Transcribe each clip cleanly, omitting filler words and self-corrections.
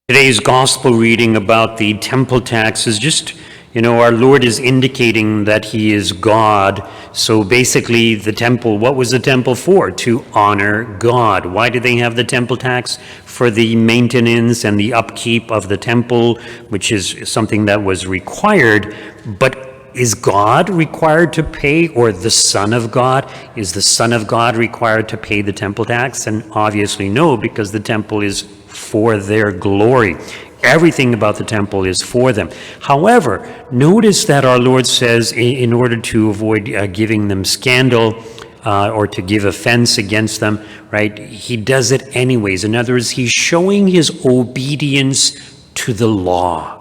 Today's gospel reading about the temple tax is just, our Lord is indicating that he is God. So basically the temple, what was the temple for? To honor God. Why did they have the temple tax? For the maintenance and the upkeep of the temple, which is something that was required. But is God required to pay, or the Son of God? Is the Son of God required to pay the temple tax? And obviously no, because the temple is for their glory. Everything about the temple is for them. However, notice that our Lord says in order to avoid giving them scandal or to give offense against them, right, he does it anyways. In other words, he's showing his obedience to the law.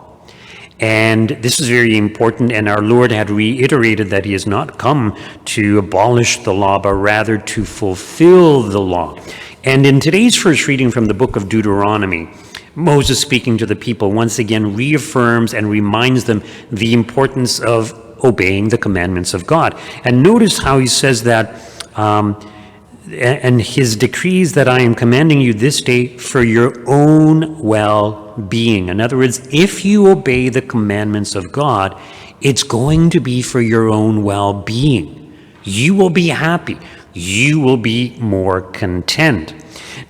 And this is very important, and our Lord had reiterated that he has not come to abolish the law, but rather to fulfill the law. And in today's first reading from the book of Deuteronomy, Moses, speaking to the people, once again reaffirms and reminds them the importance of obeying the commandments of God. And notice how he says that, and his decrees that I am commanding you this day for your own well-being. In other words, if you obey the commandments of God, it's going to be for your own well-being. You will be happy. You will be more content.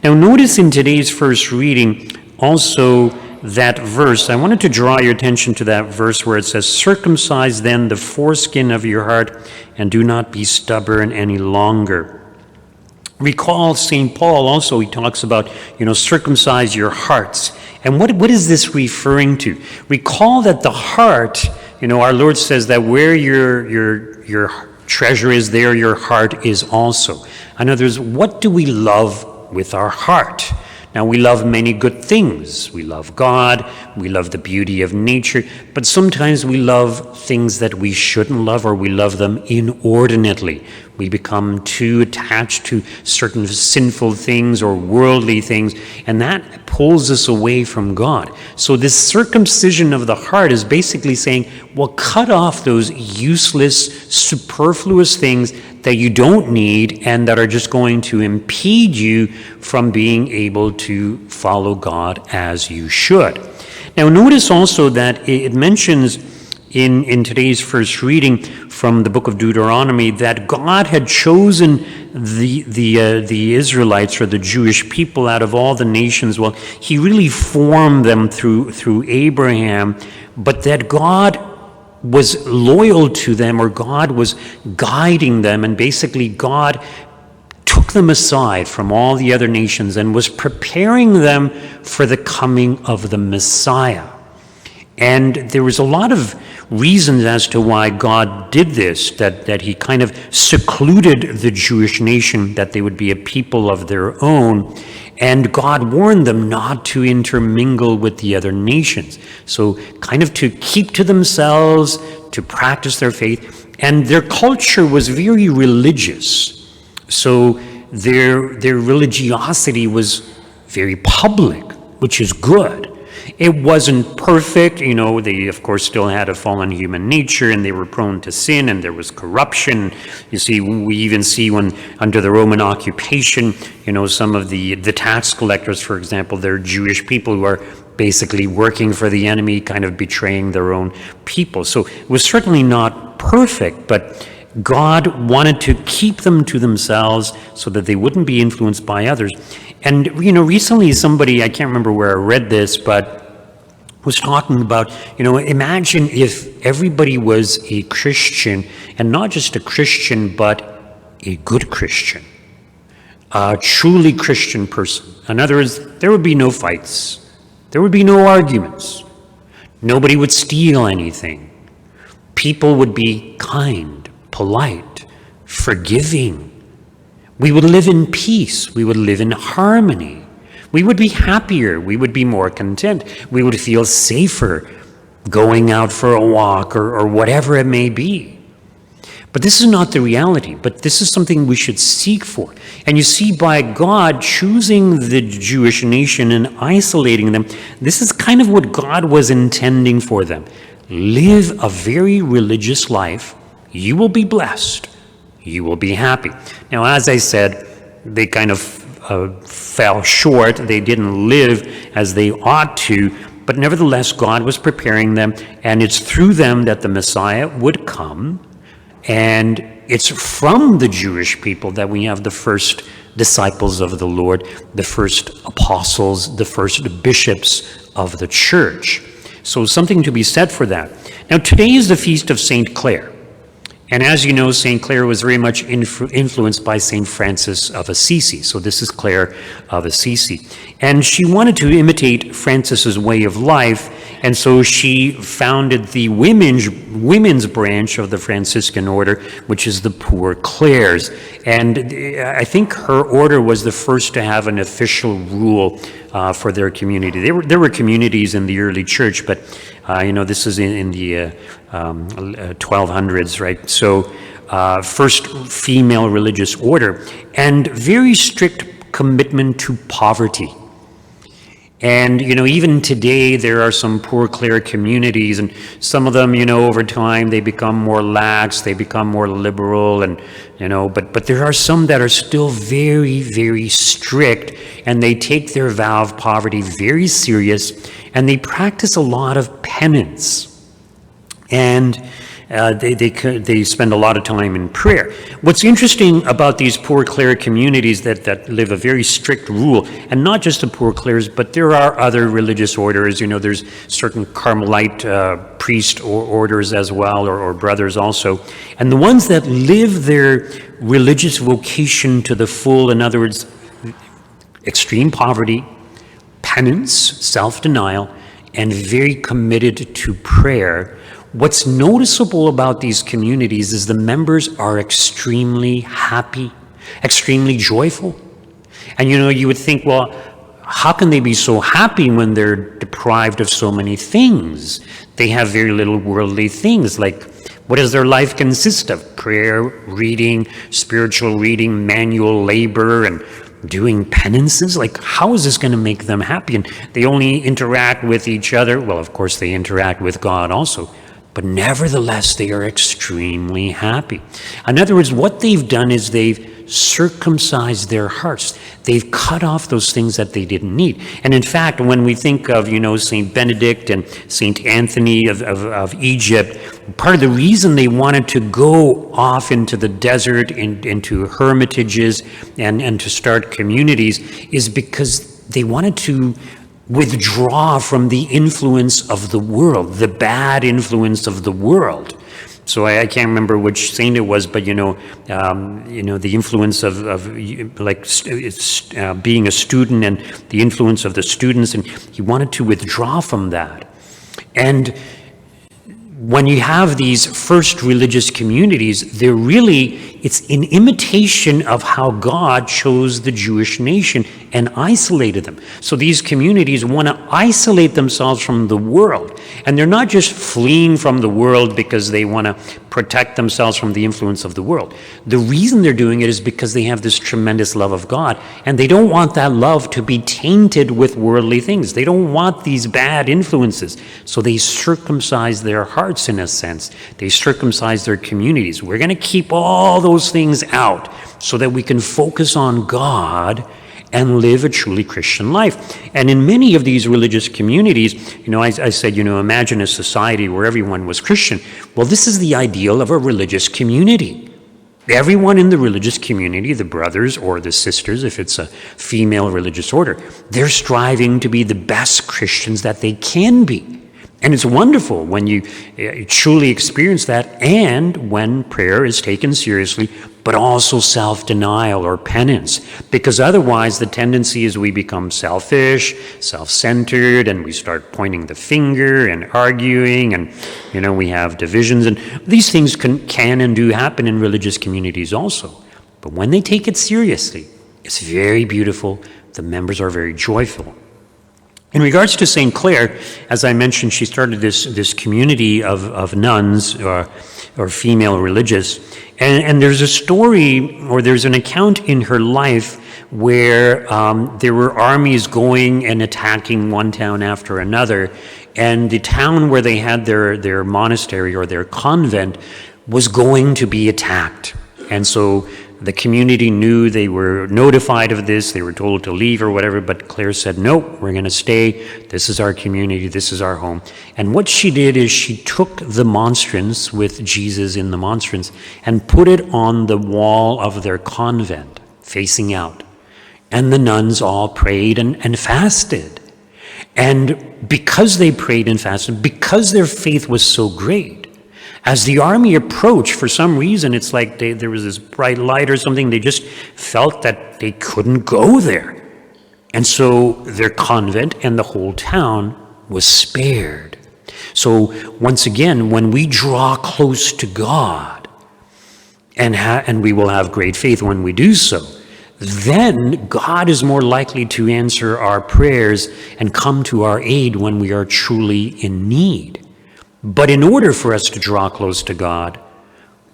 Now notice in today's first reading also that verse. I wanted to draw your attention to that verse where it says, "Circumcise then the foreskin of your heart and do not be stubborn any longer." Recall St. Paul also, he talks about, circumcise your hearts. And what is this referring to? Recall that the heart, our Lord says that where your treasure is, there your heart is also. In other words, what do we love with our heart? Now, we love many good things. We love God, we love the beauty of nature, but sometimes we love things that we shouldn't love, or we love them inordinately. We become too attached to certain sinful things or worldly things, and that pulls us away from God. So this circumcision of the heart is basically saying, well, cut off those useless, superfluous things that you don't need and that are just going to impede you from being able to follow God as you should. Now notice also that it mentions in today's first reading from the book of Deuteronomy that God had chosen the Israelites, or the Jewish people, out of all the nations. Well, he really formed them through Abraham, but that God was loyal to them, or God was guiding them, and basically God took them aside from all the other nations and was preparing them for the coming of the Messiah. And there was a lot of reasons as to why God did this, that he kind of secluded the Jewish nation, that they would be a people of their own. And God warned them not to intermingle with the other nations. So kind of to keep to themselves, to practice their faith. And their culture was very religious. So their religiosity was very public, which is good. It wasn't perfect, they of course still had a fallen human nature, and they were prone to sin, and there was corruption. You see, we even see when under the Roman occupation, some of the tax collectors, for example, they're Jewish people who are basically working for the enemy, kind of betraying their own people. So it was certainly not perfect, but God wanted to keep them to themselves so that they wouldn't be influenced by others. And, recently somebody, I can't remember where I read this, but was talking about, imagine if everybody was a Christian, and not just a Christian, but a good Christian, a truly Christian person. In other words, there would be no fights. There would be no arguments. Nobody would steal anything. People would be kind, polite, forgiving. We would live in peace. We would live in harmony. We would be happier. We would be more content. We would feel safer going out for a walk or whatever it may be. But this is not the reality, but this is something we should seek for. And you see, by God choosing the Jewish nation and isolating them, this is kind of what God was intending for them. Live a very religious life you will be blessed. You will be happy. Now, as I said, they kind of fell short. They didn't live as they ought to, but nevertheless, God was preparing them, and it's through them that the Messiah would come, and it's from the Jewish people that we have the first disciples of the Lord, the first apostles, the first bishops of the church. So something to be said for that. Now, today is the feast of St. Clare. And as you know, St. Clare was very much influenced by St. Francis of Assisi. So this is Clare of Assisi. And she wanted to imitate Francis's way of life, and so she founded the women's branch of the Franciscan order, which is the Poor Clares. And I think her order was the first to have an official rule for their community. There were communities in the early church, but this is in the 1200s, right? So first female religious order, and very strict commitment to poverty. And, even today there are some Poor Clare communities, and some of them, over time they become more lax, they become more liberal, and, but there are some that are still very, very strict, and they take their vow of poverty very serious, and they practice a lot of penance. And they spend a lot of time in prayer. What's interesting about these Poor Clare communities that live a very strict rule, and not just the Poor Clares, but there are other religious orders. There's certain Carmelite priest orders as well, or brothers also. And the ones that live their religious vocation to the full, in other words, extreme poverty, penance, self-denial, and very committed to prayer. What's noticeable about these communities is the members are extremely happy, extremely joyful. And you would think, well, how can they be so happy when they're deprived of so many things? They have very little worldly things, like what does their life consist of? Prayer, reading, spiritual reading, manual labor, and doing penances. Like, how is this going to make them happy? And they only interact with each other. Well, of course, they interact with God also. But nevertheless, they are extremely happy. In other words, what they've done is they've circumcised their hearts. They've cut off those things that they didn't need. And in fact, when we think of, St. Benedict and St. Anthony of Egypt, part of the reason they wanted to go off into the desert, into hermitages, and to start communities is because they wanted to withdraw from the influence of the world, the bad influence of the world. So I can't remember which saint it was, but the influence of being a student and the influence of the students, and he wanted to withdraw from that. And when you have these first religious communities, it's in imitation of how God chose the Jewish nation and isolated them. So these communities want to isolate themselves from the world. And they're not just fleeing from the world because they want to protect themselves from the influence of the world. The reason they're doing it is because they have this tremendous love of God, and they don't want that love to be tainted with worldly things. They don't want these bad influences. So they circumcise their hearts, in a sense. They circumcise their communities. We're going to keep all those things out so that we can focus on God and live a truly Christian life. And in many of these religious communities, I said, imagine a society where everyone was Christian. Well, this is the ideal of a religious community. Everyone in the religious community, the brothers or the sisters, if it's a female religious order, they're striving to be the best Christians that they can be. And it's wonderful when you truly experience that, and when prayer is taken seriously, but also self-denial or penance. Because otherwise the tendency is we become selfish, self-centered, and we start pointing the finger and arguing, and we have divisions. And these things can and do happen in religious communities also. But when they take it seriously, it's very beautiful. The members are very joyful. In regards to St. Clare, as I mentioned, she started this community of nuns or female religious. And there's a story, or there's an account in her life where there were armies going and attacking one town after another. And the town where they had their monastery or their convent was going to be attacked. And so the community knew, they were notified of this, they were told to leave or whatever, but Clare said, no, we're going to stay. This is our community, this is our home. And what she did is she took the monstrance with Jesus in the monstrance and put it on the wall of their convent, facing out. And the nuns all prayed and fasted. And because they prayed and fasted, because their faith was so great, as the army approached, for some reason, it's like there was this bright light or something, they just felt that they couldn't go there. And so their convent and the whole town was spared. So once again, when we draw close to God, and we will have great faith when we do so, then God is more likely to answer our prayers and come to our aid when we are truly in need. But in order for us to draw close to God,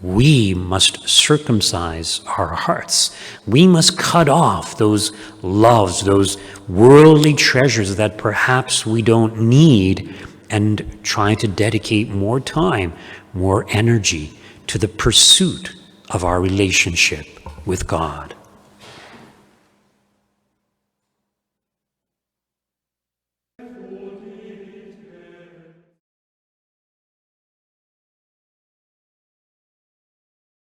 we must circumcise our hearts. We must cut off those loves, those worldly treasures that perhaps we don't need, and try to dedicate more time, more energy to the pursuit of our relationship with God.